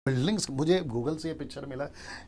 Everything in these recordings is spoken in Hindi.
बिल्डिंग्स, मुझे गूगल से ये पिक्चर मिला।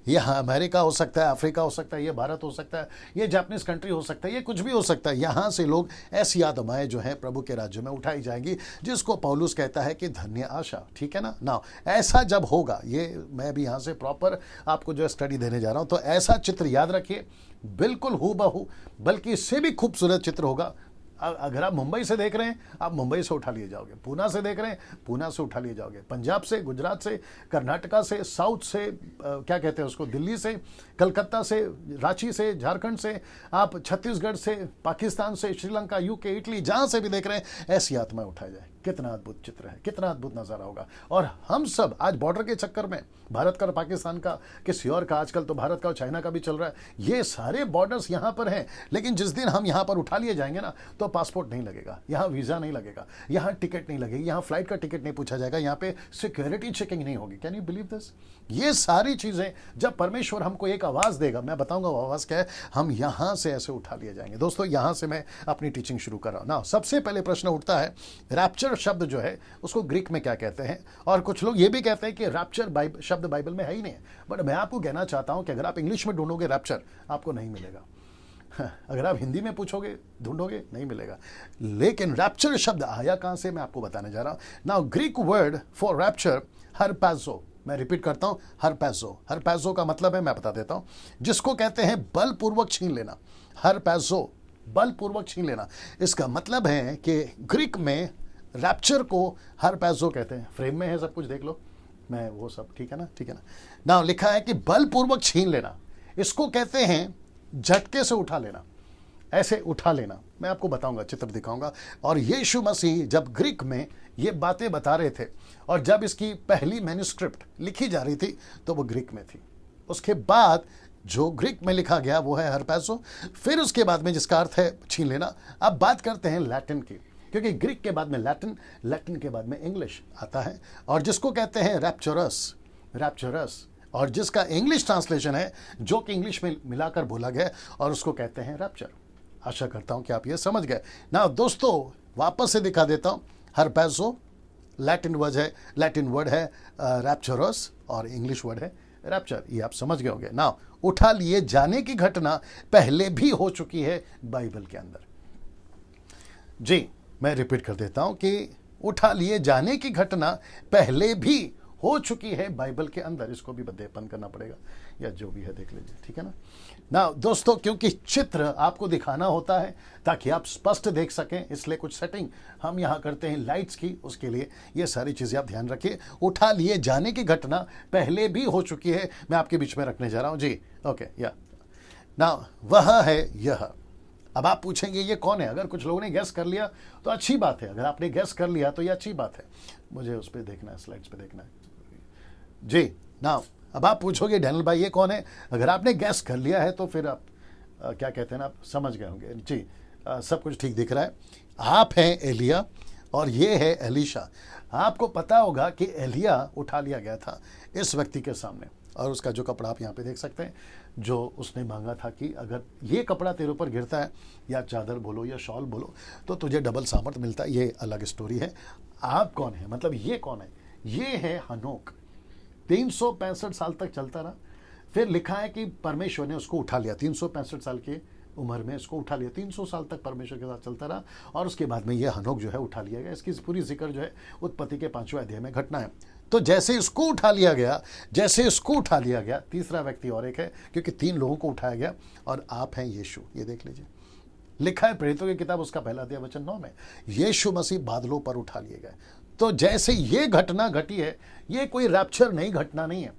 ये अमेरिका हो सकता है, अफ्रीका हो सकता है, ये भारत हो सकता है, ये जापानीज कंट्री हो सकता है, ये कुछ भी हो सकता है। यहाँ से लोग ऐसी आत्माएं जो हैं प्रभु के राज्य में उठाई जाएंगी, जिसको पौलुस कहता है कि धन्य आशा। ठीक है ना। ना ऐसा जब होगा, ये मैं भी यहाँ से प्रॉपर आपको जो स्टडी देने जा रहा हूँ, तो ऐसा चित्र याद रखिए, बिल्कुल हूबहू, बल्कि इससे भी खूबसूरत चित्र होगा। अगर आप मुंबई से देख रहे हैं, आप मुंबई से उठा लिए जाओगे। पूना से देख रहे हैं, पूना से उठा लिए जाओगे। पंजाब से, गुजरात से, कर्नाटका से, साउथ से, क्या कहते हैं उसको, दिल्ली से, कलकत्ता से, रांची से, झारखंड से, आप छत्तीसगढ़ से, पाकिस्तान से, श्रीलंका, यूके, इटली, जहां से भी देख रहे हैं, ऐसी आत्माएं उठाई जाए। कितना अद्भुत चित्र है, कितना अद्भुत नजारा होगा। और हम सब आज बॉर्डर के चक्कर में, भारत का और पाकिस्तान का, किसी और का, आजकल तो भारत का और चाइना का भी चल रहा है, ये सारे बॉर्डर्स यहाँ पर हैं। लेकिन जिस दिन हम यहाँ पर उठा लिए जाएंगे ना, तो पासपोर्ट नहीं लगेगा, यहाँ वीजा नहीं लगेगा, यहाँ टिकट नहीं लगेगी, यहाँ फ्लाइट का टिकट नहीं पूछा जाएगा, यहाँ पे सिक्योरिटी चेकिंग नहीं होगी। Can you believe this? ये सारी चीजें जब परमेश्वर हमको एक आवाज देगा, मैं बताऊंगा वो आवाज क्या है, हम यहां से ऐसे उठा लिए जाएंगे। दोस्तों, यहां से मैं अपनी टीचिंग शुरू कर रहा हूं ना। सबसे पहले प्रश्न उठता है, रैप्चर शब्द जो है उसको ग्रीक में क्या कहते हैं? और कुछ लोग ये भी कहते हैं कि रैप्चर शब्द बाइबल में है ही नहीं है। बट मैं आपको कहना चाहता हूं कि अगर आप इंग्लिश में ढूंढोगे रैप्चर, आपको नहीं मिलेगा। अगर आप हिंदी में पूछोगे, ढूंढोगे, नहीं मिलेगा। लेकिन रैप्चर शब्द आया कहां से, मैं आपको बताने जा रहा हूं। Now Greek word for rapture harpazo, मैं रिपीट करता हूं, हरपैज़ो। हरपैज़ो का मतलब है, मैं बता देता हूं, जिसको कहते हैं बलपूर्वक छीन लेना। हरपैज़ो, बलपूर्वक छीन लेना। इसका मतलब है कि ग्रीक में रैप्चर को हरपैज़ो कहते हैं। फ्रेम में है सब कुछ, देख लो, मैं वो सब, ठीक है ना, ठीक है ना। नाउ लिखा है कि बलपूर्वक छीन लेना, इसको कहते हैं झटके से उठा लेना, ऐसे उठा लेना। मैं आपको बताऊंगा, चित्र दिखाऊंगा। और यीशु मसीह जब ग्रीक में ये बातें बता रहे थे, और जब इसकी पहली मैन्युस्क्रिप्ट लिखी जा रही थी, तो वो ग्रीक में थी। उसके बाद जो ग्रीक में लिखा गया वो है हरपैज़ो, फिर उसके बाद में जिसका अर्थ है छीन लेना। अब बात करते हैं लैटिन की, क्योंकि ग्रीक के बाद में लैटिन, लैटिन के बाद में इंग्लिश आता है, और जिसको कहते हैं रैप्चरस, रैप्चरस, और जिसका इंग्लिश ट्रांसलेशन है, जो कि इंग्लिश में मिलाकर बोला गया, और उसको कहते हैं रैप्चर। आशा करता हूं कि आप ये समझ गए ना। दोस्तों, वापस से दिखा देता हूं, हरपैज़ो लैटिन वर्ड है रैप्चरस, और इंग्लिश वर्ड है रैप्चर। ये आप समझ गए होंगे ना। उठा लिए जाने की घटना पहले भी हो चुकी है बाइबल के अंदर। जी, मैं रिपीट कर देता हूं कि उठा लिए जाने की घटना पहले भी हो चुकी है बाइबल के अंदर। इसको भी बंद करना पड़ेगा, या जो भी है देख लीजिए, ठीक है ना। ना दोस्तों, क्योंकि चित्र आपको दिखाना होता है ताकि आप स्पष्ट देख सकें, इसलिए कुछ सेटिंग हम यहाँ करते हैं लाइट्स की, उसके लिए ये सारी चीजें आप ध्यान रखिए। उठा लिए जाने की घटना पहले भी हो चुकी है, मैं आपके बीच में रखने जा रहा हूँ। जी, ओके, या ना, वह है यह। अब आप पूछेंगे ये कौन है? अगर कुछ लोगों ने गैस कर लिया तो अच्छी बात है, अगर आपने गैस कर लिया तो ये अच्छी बात है। मुझे उस पर देखना है, स्लाइड्स पे देखना है। जी ना, अब आप पूछोगे डैनियल भाई ये कौन है? अगर आपने गैस कर लिया है तो फिर आप क्या कहते हैं ना, आप समझ गए होंगे। जी, सब कुछ ठीक दिख रहा है। आप हैं एलिया, और ये है एलीशा। आपको पता होगा कि एलिया उठा लिया गया था इस व्यक्ति के सामने, और उसका जो कपड़ा आप यहाँ पे देख सकते हैं, जो उसने मांगा था कि अगर ये कपड़ा तेरे ऊपर गिरता है, या चादर बोलो या शॉल बोलो, तो तुझे डबल सामर्थ मिलता है। ये अलग स्टोरी है। आप कौन है, मतलब ये कौन है? ये है हनोक। 365 साल तक चलता रहा। फिर लिखा है कि परमेश्वर ने उसको उठा लिया। 365 साल की उम्र में इसको उठा लिया। 300 साल तक परमेश्वर के साथ चलता रहा, और उसके बाद में ये हनोक जो है उठा लिया गया। इसकी पूरी जिक्र जो है उत्पत्ति के 5वें अध्याय में घटना है। तो जैसे इसको उठा लिया गया, तीसरा व्यक्ति और एक है, क्योंकि 3 लोगों को उठाया गया, और आप हैं यीशु। ये देख लीजिए, लिखा है प्रेरितों की किताब उसका 1 अध्याय वचन 9 में, यीशु मसीह बादलों पर उठा लिए गए। तो जैसे ये घटना घटी है, ये कोई रैप्चर नई घटना नहीं है।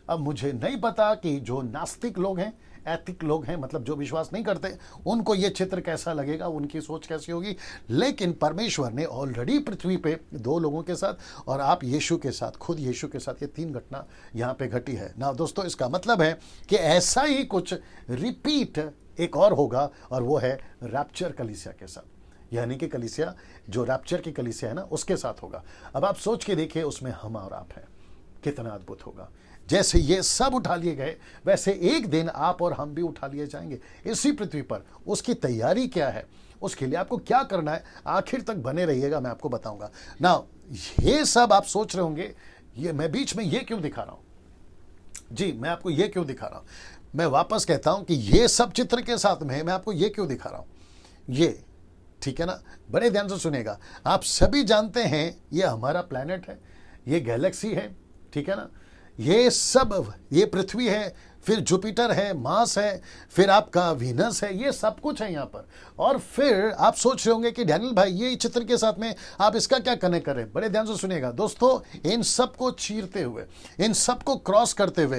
अब मुझे नहीं पता कि जो नास्तिक लोग हैं, एथिक लोग हैं, मतलब जो विश्वास नहीं करते, उनको ये चित्र कैसा लगेगा, उनकी सोच कैसी होगी। लेकिन परमेश्वर ने ऑलरेडी पृथ्वी पे 2 लोगों के साथ, और आप यीशु के साथ, खुद यीशु के साथ, ये 3 घटना यहाँ पे घटी है ना। दोस्तों, इसका मतलब है कि ऐसा ही कुछ रिपीट एक और होगा, और वो है रैप्चर कलीसिया के साथ, यानी कि कलीसिया जो रैप्चर की कलीसिया है ना, उसके साथ होगा। अब आप सोच के देखिए, उसमें हम और आप हैं, कितना अद्भुत होगा। जैसे ये सब उठा लिए गए, वैसे एक दिन आप और हम भी उठा लिए जाएंगे इसी पृथ्वी पर। उसकी तैयारी क्या है, उसके लिए आपको क्या करना है, आखिर तक बने रहिएगा, मैं आपको बताऊंगा ना। ये सब आप सोच रहे होंगे, ये मैं बीच में ये क्यों दिखा रहा हूं जी, मैं आपको ये क्यों दिखा रहा हूं? मैं वापस कहता हूं कि ये सब चित्र के साथ में मैं आपको ये क्यों दिखा रहा हूं, ये ठीक है ना, बड़े ध्यान से सुनेगा। आप सभी जानते हैं ये हमारा प्लैनेट है, ये गैलेक्सी है, ठीक है ना, ये सब, ये पृथ्वी है, फिर जुपिटर है, मार्स है, फिर आपका वीनस है, ये सब कुछ है यहाँ पर। और फिर आप सोच रहे होंगे कि डैनियल भाई ये चित्र के साथ में आप इसका क्या कनेक्ट कर रहे हैं? बड़े ध्यान से सुनिएगा दोस्तों, इन सब को चीरते हुए, इन सब को क्रॉस करते हुए